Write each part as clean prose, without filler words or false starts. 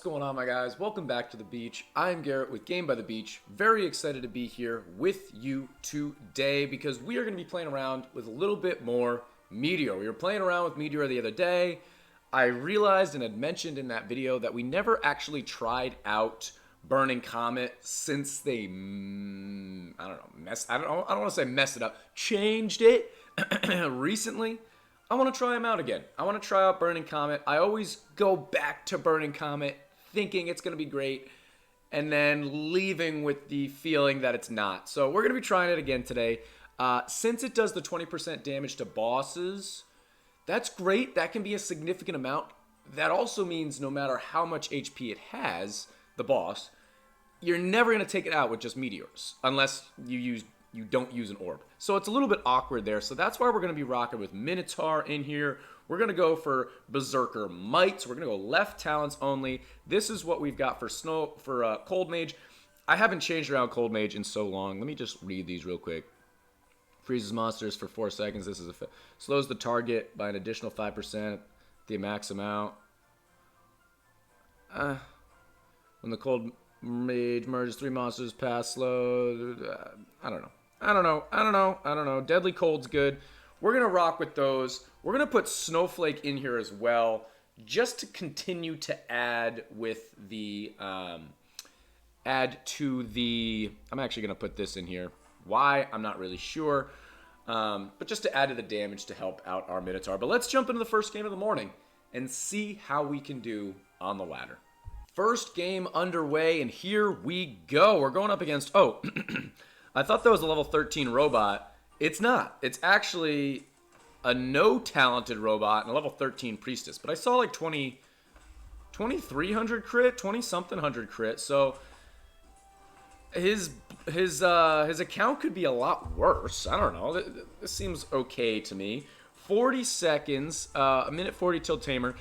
going on, my guys? Welcome back to the beach. I'm Garrett with Game by the Beach. Very excited to be here with you today because we are going to be playing around with a little bit more Meteor. We were playing around with Meteor the other day. I realized and had mentioned in that video that we never actually tried out Burning Comet since they, I don't want to say messed it up, changed it recently. I want to try them out again. I want to try out Burning Comet. I always go back to Burning Comet thinking it's going to be great and then leaving with the feeling that it's not. So we're going to be trying it again today. Since it does the 20% damage to bosses, that's great. That can be a significant amount. That also means no matter how much HP it has, the boss, you're never going to take it out with just meteors unless you don't use an orb. So it's a little bit awkward there. So that's why we're going to be rocking with Minotaur in here. We're going to go for Berserker Might. So we're going to go left talents only. This is what we've got for Cold Mage. I haven't changed around Cold Mage in so long. Let me just read these real quick. Freezes monsters for 4 seconds. This is slows the target by an additional 5%. The max amount. When the Cold Mage merges 3 monsters past slow. I don't know. Deadly Cold's good. We're going to rock with those. We're going to put Snowflake in here as well, just to continue to add with the, I'm actually going to put this in here. Why? I'm not really sure. But just to add to the damage to help out our Minotaur. But let's jump into the first game of the morning and see how we can do on the ladder. First game underway, and here we go. We're going up against, I thought that was a level 13 robot. It's not. It's actually a no-talented robot and a level 13 priestess. But I saw like 2,300 crit, 20-something hundred crit. So his account could be a lot worse. I don't know. This seems okay to me. 40 seconds, a minute 40 till Tamer.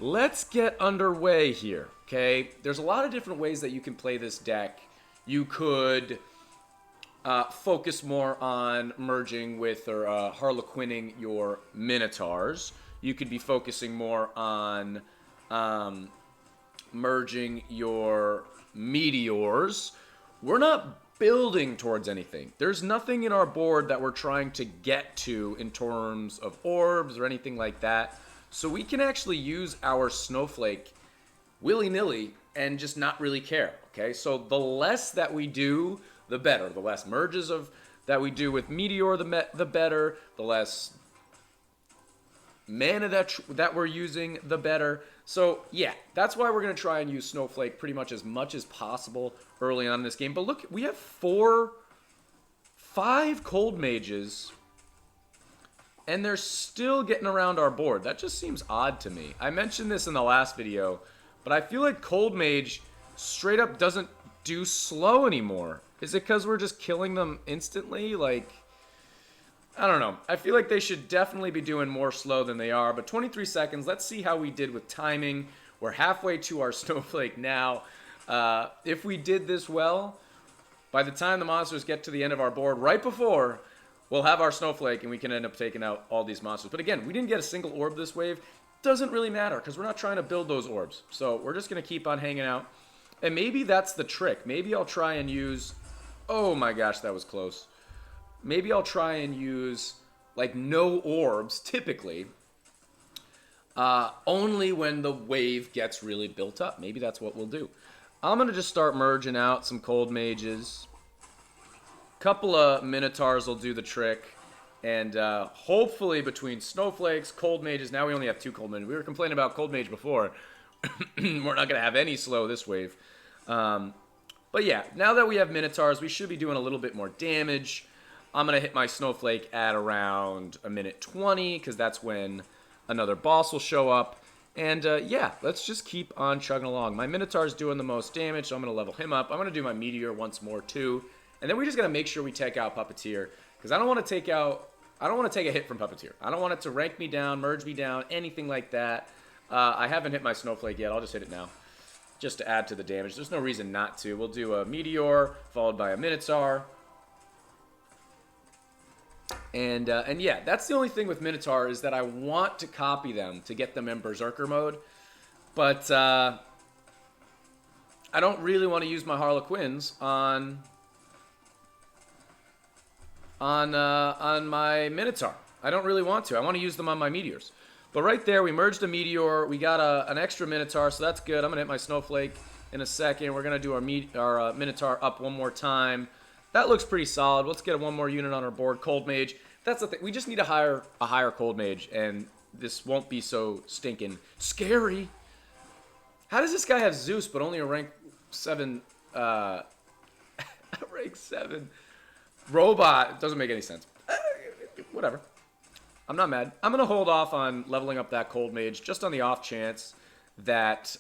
Let's get underway here, okay? There's a lot of different ways that you can play this deck. You could focus more on merging with or harlequining your Minotaurs. You could be focusing more on merging your Meteors. We're not building towards anything. There's nothing in our board that we're trying to get to in terms of orbs or anything like that. So we can actually use our Snowflake willy-nilly and just not really care, okay? So the less that we do, the better. The less merges that we do with Meteor, the better. The less mana that we're using, the better. So yeah, that's why we're going to try and use Snowflake pretty much as possible early on in this game. But look, we have 5 Cold Mages, and they're still getting around our board. That just seems odd to me. I mentioned this in the last video, but I feel like Cold Mage straight up doesn't do slow anymore. Is it because we're just killing them instantly? Like, I don't know. I feel like they should definitely be doing more slow than they are. But 23 seconds. Let's see how we did with timing. We're halfway to our Snowflake now. If we did this well, by the time the monsters get to the end of our board, right before, we'll have our Snowflake and we can end up taking out all these monsters. But again, we didn't get a single orb this wave. Doesn't really matter because we're not trying to build those orbs. So we're just going to keep on hanging out. And maybe that's the trick. Maybe I'll try and use... Oh my gosh, that was close. Maybe I'll try and use like no orbs, typically. Only when the wave gets really built up. Maybe that's what we'll do. I'm going to just start merging out some Cold Mages. Couple of Minotaurs will do the trick. And hopefully between Snowflakes, Cold Mages, now we only have 2 Cold Mages. We were complaining about Cold Mage before. We're not going to have any slow this wave. But yeah, now that we have Minotaurs, we should be doing a little bit more damage. I'm going to hit my Snowflake at around a minute 20, because that's when another boss will show up. And yeah, let's just keep on chugging along. My Minotaur's doing the most damage, so I'm going to level him up. I'm going to do my Meteor once more too. And then we just got to make sure we take out Puppeteer, because I don't want to take a hit from Puppeteer. I don't want it to rank me down, merge me down, anything like that. I haven't hit my Snowflake yet. I'll just hit it now, just to add to the damage. There's no reason not to. We'll do a Meteor, followed by a Minotaur. And yeah, that's the only thing with Minotaur, is that I want to copy them to get them in Berserker mode. But I don't really want to use my Harlequins on my Minotaur. I don't really want to. I want to use them on my Meteors. But right there, we merged a Meteor. We got an extra Minotaur, so that's good. I'm going to hit my Snowflake in a second. We're going to do our Minotaur up one more time. That looks pretty solid. Let's get one more unit on our board. Cold Mage. That's the thing. We just need a higher Cold Mage, and this won't be so stinking scary. How does this guy have Zeus, but only a rank 7, rank 7 robot? It doesn't make any sense. Whatever. I'm not mad. I'm going to hold off on leveling up that Cold Mage just on the off chance that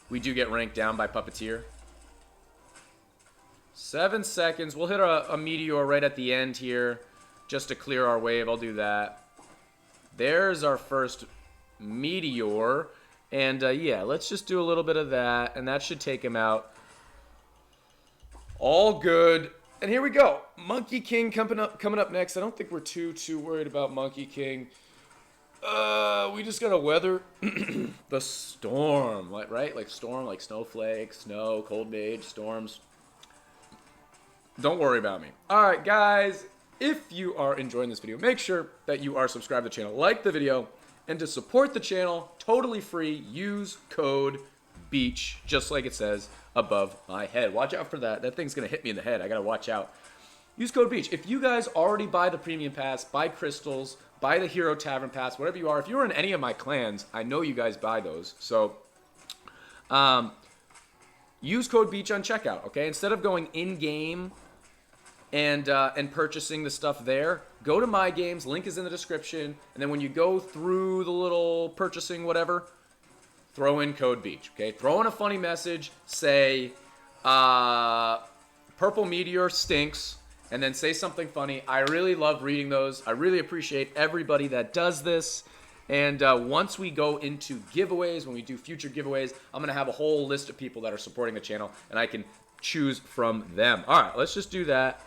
we do get ranked down by Puppeteer. 7 seconds. We'll hit a Meteor right at the end here just to clear our wave. I'll do that. There's our first Meteor. And, yeah, let's just do a little bit of that, and that should take him out. All good. And here we go. Monkey King coming up next. I don't think we're too worried about Monkey King. We just gotta weather the storm, right? Like storm, like snowflake, snow, cold mage, storms. Don't worry about me. All right, guys. If you are enjoying this video, make sure that you are subscribed to the channel, like the video, and to support the channel, totally free, use code BEACH, just like it says above my head. Watch out for that. That thing's going to hit me in the head. I got to watch out. Use code BEACH. If you guys already buy the Premium Pass, buy Crystals, buy the Hero Tavern Pass, whatever you are, if you're in any of my clans, I know you guys buy those. So, use code BEACH on checkout, okay? Instead of going in-game and purchasing the stuff there, go to My Games. Link is in the description. And then when you go through the little purchasing whatever, throw in code BEACH, okay? Throw in a funny message. Say, Purple Meteor stinks. And then say something funny. I really love reading those. I really appreciate everybody that does this. And once we go into giveaways, when we do future giveaways, I'm going to have a whole list of people that are supporting the channel. And I can choose from them. All right, let's just do that.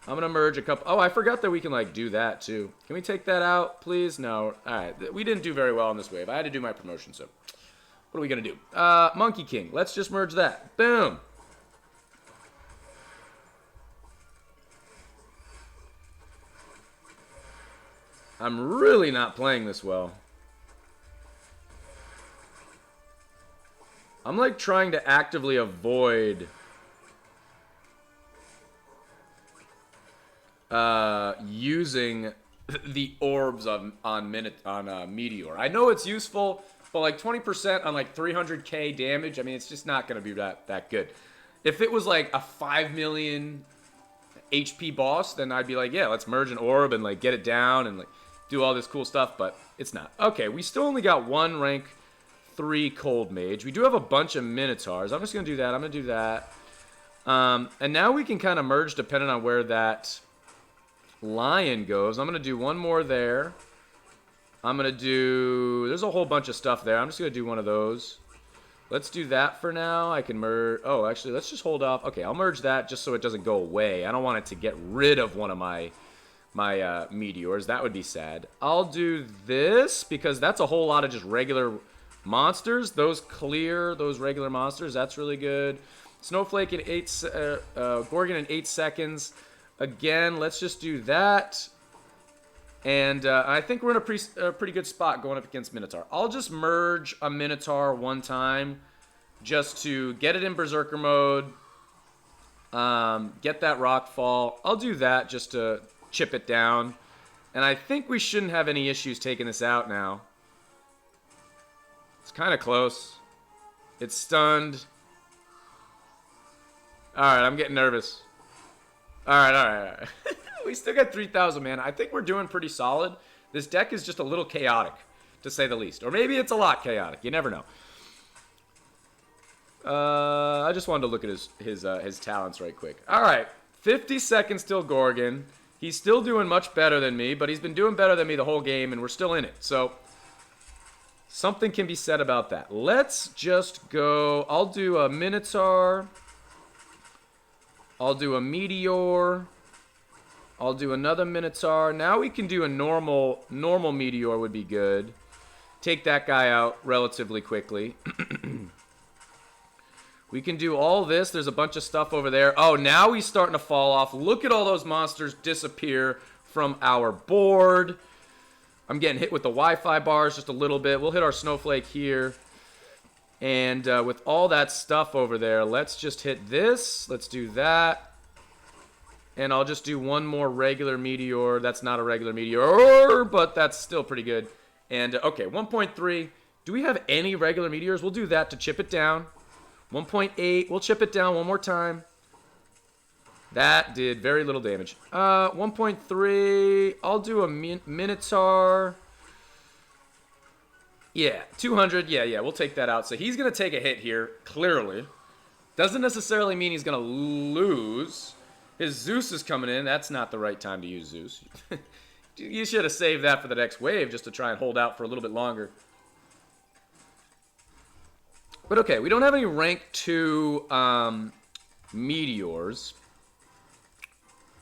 I'm going to merge a couple. Oh, I forgot that we can, like, do that, too. Can we take that out, please? No. All right. We didn't do very well on this wave. I had to do my promotion, so what are we going to do? Monkey King. Let's just merge that. Boom. I'm really not playing this well. I'm, like, trying to actively avoid using the orbs on Meteor. I know it's useful, but like 20% on like 300k damage, I mean, it's just not going to be that good. If it was like a 5 million HP boss, then I'd be like, yeah, let's merge an orb and like get it down and like do all this cool stuff, but it's not. Okay, we still only got one rank 3 Cold Mage. We do have a bunch of Minotaurs. I'm just going to do that. I'm going to do that. And now we can kind of merge depending on where that Lion goes. I'm going to do one more there. I'm going to do... There's a whole bunch of stuff there. I'm just going to do one of those. Let's do that for now. I can merge... Oh, actually, let's just hold off. Okay, I'll merge that just so it doesn't go away. I don't want it to get rid of one of my Meteors. That would be sad. I'll do this because that's a whole lot of just regular monsters. Those clear those regular monsters. That's really good. Snowflake in 8... Gorgon in 8 seconds. Again, let's just do that. And I think we're in a pretty good spot going up against Minotaur. I'll just merge a Minotaur one time just to get it in Berserker mode. Get that rock fall. I'll do that just to chip it down. And I think we shouldn't have any issues taking this out now. It's kind of close. It's stunned. Alright, I'm getting nervous. Alright. We still got 3,000, man. I think we're doing pretty solid. This deck is just a little chaotic, to say the least. Or maybe it's a lot chaotic. You never know. I just wanted to look at his talents right quick. Alright. 50 seconds till Gorgon. He's still doing much better than me, but he's been doing better than me the whole game, and we're still in it. So, something can be said about that. Let's just go... I'll do a Minotaur... I'll do a Meteor. I'll do another Minotaur. Now we can do a normal Meteor would be good. Take that guy out relatively quickly. We can do all this. There's a bunch of stuff over there. Oh, now he's starting to fall off. Look at all those monsters disappear from our board. I'm getting hit with the Wi-Fi bars just a little bit. We'll hit our snowflake here. And with all that stuff over there, let's just hit this. Let's do that. And I'll just do one more regular meteor. That's not a regular meteor, but that's still pretty good. And, okay, 1.3. Do we have any regular meteors? We'll do that to chip it down. 1.8. We'll chip it down one more time. That did very little damage. 1.3. I'll do a Minotaur. Yeah, 200. Yeah, we'll take that out. So he's going to take a hit here, clearly. Doesn't necessarily mean he's going to lose. His Zeus is coming in. That's not the right time to use Zeus. You should have saved that for the next wave just to try and hold out for a little bit longer. But okay, we don't have any rank 2 meteors.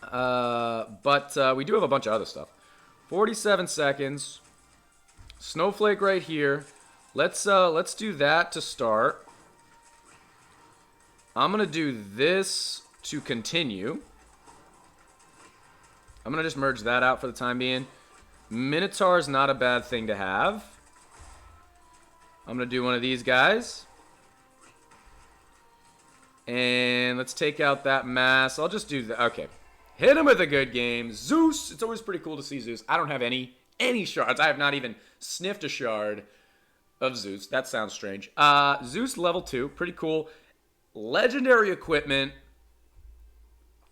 But we do have a bunch of other stuff. 47 seconds. Snowflake right here. Let's do that to start. I'm going to do this to continue. I'm going to just merge that out for the time being. Minotaur is not a bad thing to have. I'm going to do one of these guys. And let's take out that mass. I'll just do that. Okay. Hit him with a good game. Zeus. It's always pretty cool to see Zeus. I don't have any shards. I have not even sniffed a shard of Zeus. That sounds strange. Zeus level 2. Pretty cool. Legendary equipment.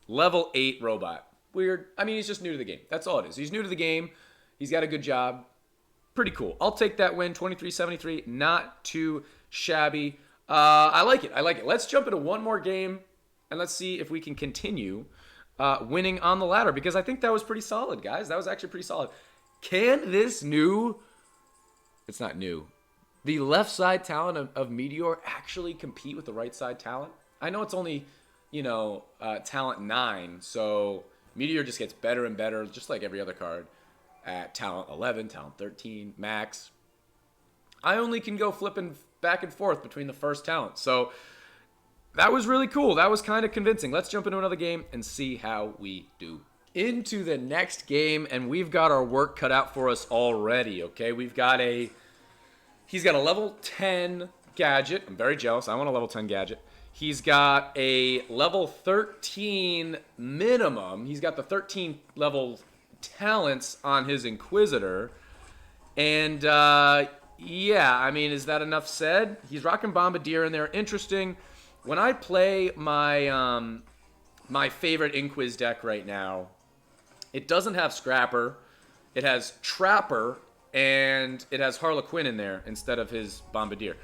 Level 8 robot. Weird. I mean, he's just new to the game. That's all it is. He's new to the game. He's got a good job. Pretty cool. I'll take that win. 23-73. Not too shabby. I like it. I like it. Let's jump into one more game, and let's see if we can continue winning on the ladder, because I think that was pretty solid, guys. That was actually pretty solid. Can this new... It's not new. The left side talent of Meteor actually compete with the right side talent? I know it's only, talent 9, so Meteor just gets better and better, just like every other card. At talent 11, talent 13, max. I only can go flipping back and forth between the first talent. So that was really cool. That was kind of convincing. Let's jump into another game and see how we do. Into the next game, and we've got our work cut out for us already, okay? He's got a level 10 gadget. I'm very jealous. I want a level 10 gadget. He's got a level 13 minimum. He's got the 13 level talents on his Inquisitor. And, yeah, I mean, is that enough said? He's rocking Bombardier in there. Interesting. When I play my my favorite Inquis deck right now, it doesn't have Scrapper. It has Trapper, and it has Harlequin in there instead of his Bombardier,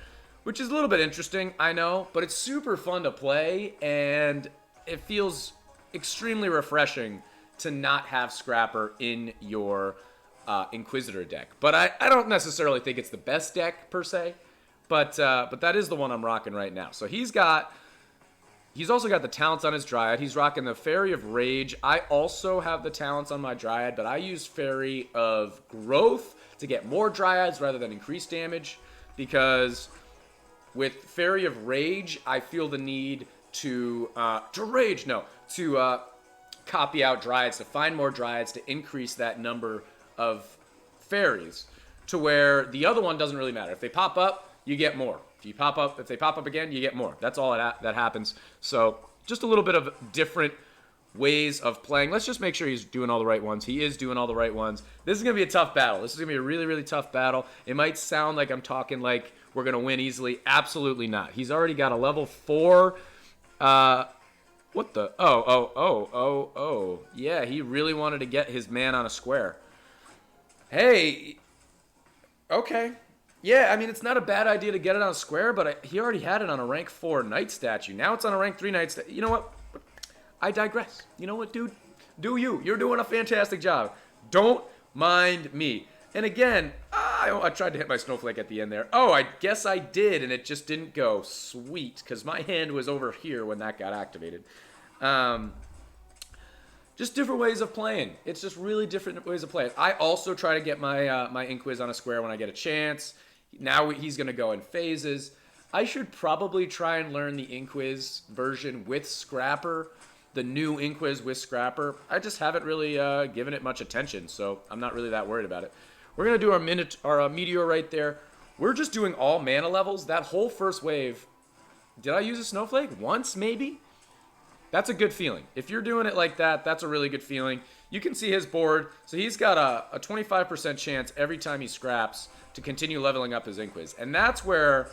which is a little bit interesting, I know, but it's super fun to play, and it feels extremely refreshing to not have Scrapper in your Inquisitor deck. But I don't necessarily think it's the best deck per se, but that is the one I'm rocking right now. So he's also got the talents on his Dryad. He's rocking the Fairy of Rage. I also have the talents on my Dryad, but I use Fairy of Growth to get more Dryads rather than increase damage, because with Fairy of Rage, I feel the need to copy out Dryads, to find more Dryads, to increase that number of fairies, to where the other one doesn't really matter. If they pop up, you get more. If they pop up again, you get more. That's all that happens. So just a little bit of different ways of playing. Let's just make sure he's doing all the right ones. He is doing all the right ones. This is going to be a tough battle. This is going to be a really, really tough battle. It might sound like I'm talking like we're going to win easily. Absolutely not. He's already got a level 4. What the? Oh. Yeah, he really wanted to get his man on a square. Hey. Okay. Yeah, I mean, it's not a bad idea to get it on a square, but he already had it on a rank 4 knight statue. Now it's on a rank 3 knight statue. You know what? I digress. You know what, dude? Do you. You're doing a fantastic job. Don't mind me. And again, I tried to hit my snowflake at the end there. Oh, I guess I did, and it just didn't go. Sweet, because my hand was over here when that got activated. Just different ways of playing. It's just really different ways of playing. I also try to get my my Inquis on a square when I get a chance. Now he's going to go in phases. I should probably try and learn the Inquiz version with Scrapper, the new Inquiz with Scrapper. I just haven't really given it much attention, so I'm not really that worried about it. We're going to do our Meteor right there. We're just doing all mana levels. That whole first wave, did I use a Snowflake? Once, maybe? That's a good feeling. If you're doing it like that, that's a really good feeling. You can see his board. So he's got a 25% chance every time he scraps to continue leveling up his Inquiz. And that's where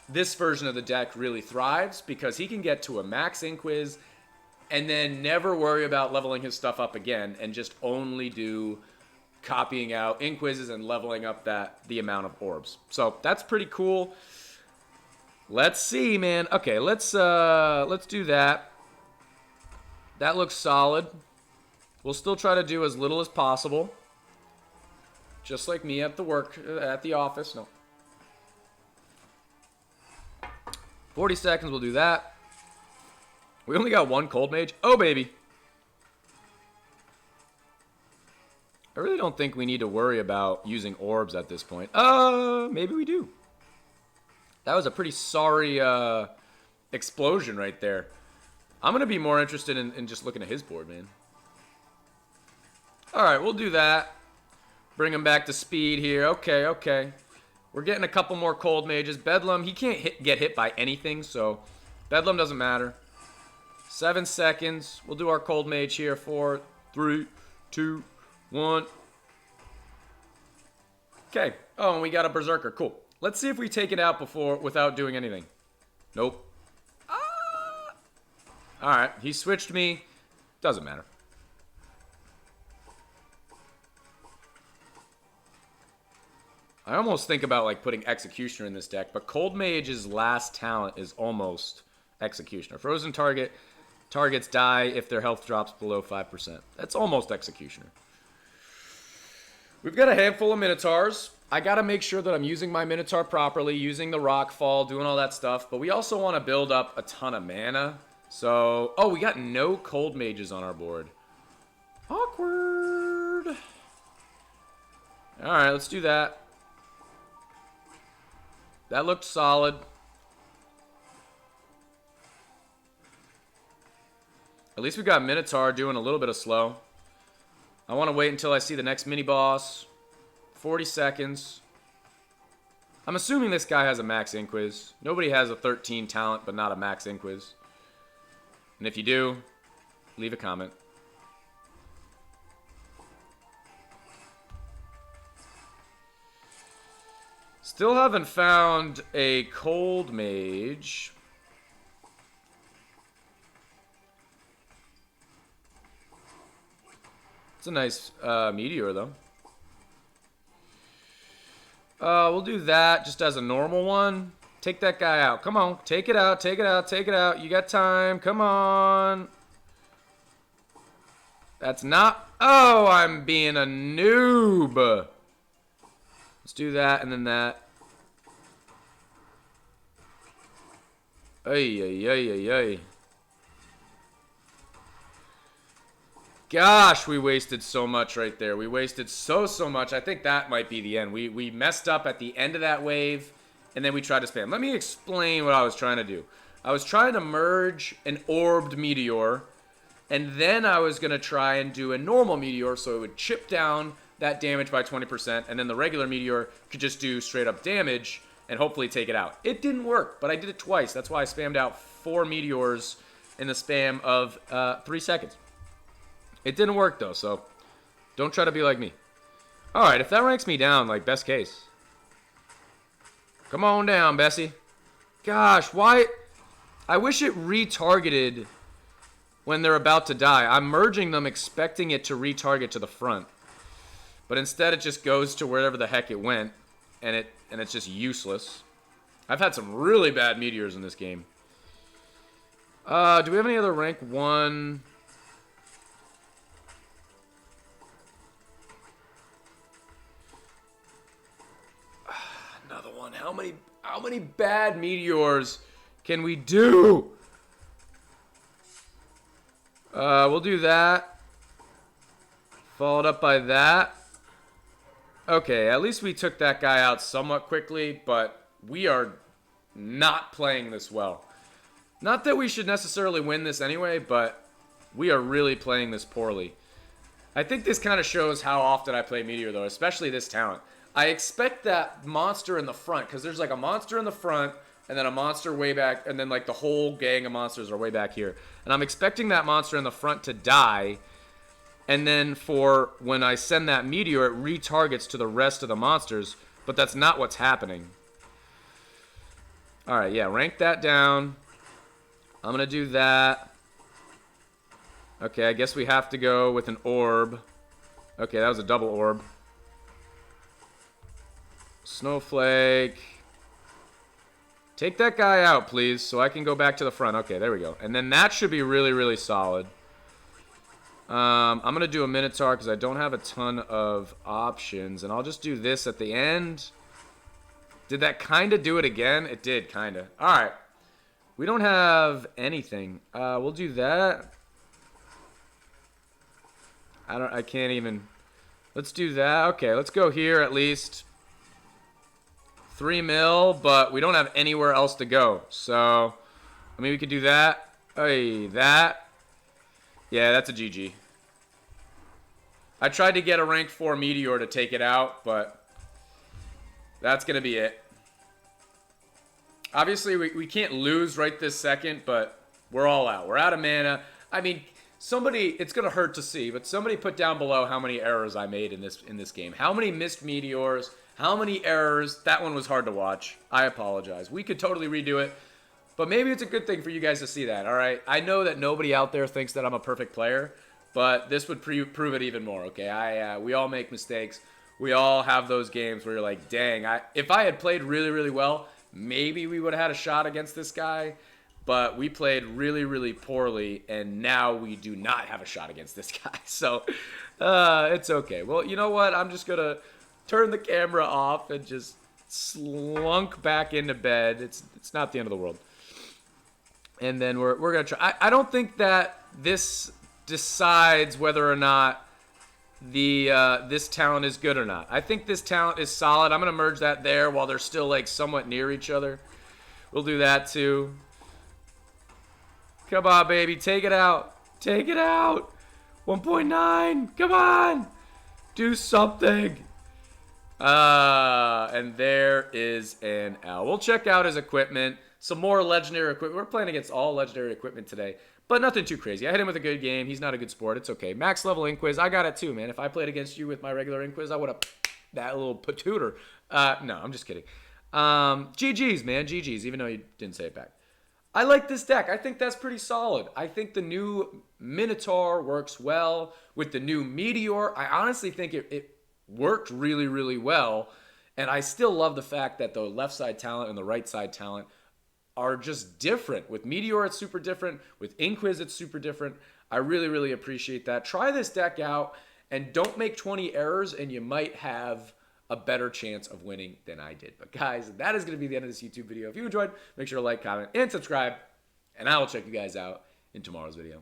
this version of the deck really thrives, because he can get to a max Inquiz and then never worry about leveling his stuff up again and just only do copying out Inquizes and leveling up the amount of orbs. So that's pretty cool. Let's see, man. Okay, let's do that. That looks solid. We'll still try to do as little as possible. Just like me at the office. No. 40 seconds, we'll do that. We only got one Cold Mage. Oh, baby. I really don't think we need to worry about using orbs at this point. Maybe we do. That was a pretty sorry explosion right there. I'm going to be more interested in just looking at his board, man. All right, we'll do that. Bring him back to speed here. Okay, okay. We're getting a couple more Cold Mages. Bedlam, he can't get hit by anything, so Bedlam doesn't matter. 7 seconds. We'll do our Cold Mage here. 4, 3, 2, 1. Okay. Oh, and we got a Berserker. Cool. Let's see if we take it out without doing anything. Nope. Alright, he switched me. Doesn't matter. I almost think about like putting Executioner in this deck, but Cold Mage's last talent is almost Executioner. Frozen targets die if their health drops below 5%. That's almost Executioner. We've got a handful of Minotaurs. I got to make sure that I'm using my Minotaur properly, using the Rockfall, doing all that stuff, but we also want to build up a ton of mana. So, oh, we got no Cold Mages on our board. Awkward. All right, let's do that. That looked solid. At least we got Minotaur doing a little bit of slow. I want to wait until I see the next mini-boss. 40 seconds. I'm assuming this guy has a max Inquiz. Nobody has a 13 talent, but not a max Inquiz. And if you do, leave a comment. Still haven't found a Cold Mage. It's a nice Meteor, though. We'll do that just as a normal one. Take that guy out. Come on. Take it out. Take it out. Take it out. You got time. Come on. That's not... Oh, I'm being a noob. Let's do that and then that. Ay, ay, ay, ay, ay. Gosh, we wasted so much right there. We wasted so much. I think that might be the end. We messed up at the end of that wave, and then we tried to spam. Let me explain what I was trying to do. I was trying to merge an orbed Meteor, and then I was going to try and do a normal Meteor so it would chip down that damage by 20%, and then the regular Meteor could just do straight up damage and hopefully take it out. It didn't work, but I did it twice. That's why I spammed out 4 Meteors in the span of 3 seconds. It didn't work, though, so don't try to be like me. All right, if that ranks me down, like, best case. Come on down, Bessie. Gosh, why? I wish it retargeted when they're about to die. I'm merging them expecting it to retarget to the front. But instead, it just goes to wherever the heck it went, and it's just useless. I've had some really bad Meteors in this game. Do we have any other rank 1... Another one. How many bad Meteors can we do? We'll do that. Followed up by that. Okay, at least we took that guy out somewhat quickly, but we are not playing this well. Not that we should necessarily win this anyway, but we are really playing this poorly. I think this kind of shows how often I play Meteor, though, especially this talent. I expect that monster in the front, because there's like a monster in the front, and then a monster way back, and then like the whole gang of monsters are way back here. And I'm expecting that monster in the front to die, and then for when I send that Meteor, it retargets to the rest of the monsters, but that's not what's happening. Alright, yeah, rank that down. I'm going to do that. Okay, I guess we have to go with an orb. Okay, that was a double orb. Snowflake. Take that guy out, please, so I can go back to the front. Okay, there we go. And then that should be really, really solid. I'm going to do a Minotaur because I don't have a ton of options. And I'll just do this at the end. Did that kind of do it again? It did, kind of. All right. We don't have anything. We'll do that. I can't even. Let's do that. Okay, let's go here at least. 3 mil, but we don't have anywhere else to go. So, I mean, we could do that. Hey, that. Yeah, that's a GG. I tried to get a rank 4 Meteor to take it out, but that's going to be it. Obviously, we can't lose right this second, but we're all out. We're out of mana. I mean, somebody, it's going to hurt to see, but somebody put down below how many errors I made in this game. How many missed Meteors, how many errors. That one was hard to watch. I apologize. We could totally redo it, but maybe it's a good thing for you guys to see that, all right? I know that nobody out there thinks that I'm a perfect player, but this would prove it even more, okay? We all make mistakes. We all have those games where you're like, dang, if I had played really, really well, maybe we would have had a shot against this guy, but we played really, really poorly, and now we do not have a shot against this guy. So, it's okay. Well, you know what? I'm just going to turn the camera off and just slunk back into bed. It's not the end of the world. And then we're going to try. I don't think that this decides whether or not this talent is good or not. I think this talent is solid. I'm going to merge that there while they're still like somewhat near each other. We'll do that too. Come on, baby. Take it out. Take it out. 1.9. Come on. Do something. And there is an L. We'll check out his equipment. Some more legendary equipment. We're playing against all legendary equipment today. But nothing too crazy. I hit him with a good game. He's not a good sport. It's okay. Max level Inquiz. I got it too, man. If I played against you with my regular Inquiz, I would have that little patooter. No, I'm just kidding. GG's, man. GG's, even though you didn't say it back. I like this deck. I think that's pretty solid. I think the new Minotaur works well with the new Meteor. I honestly think it worked really, really well. And I still love the fact that the left side talent and the right side talent are just different. With Meteor, it's super different. With Inquiz, it's super different. I really, really appreciate that. Try this deck out and don't make 20 errors, and you might have a better chance of winning than I did. But guys, that is going to be the end of this YouTube video. If you enjoyed, make sure to like, comment, and subscribe, and I will check you guys out in tomorrow's video.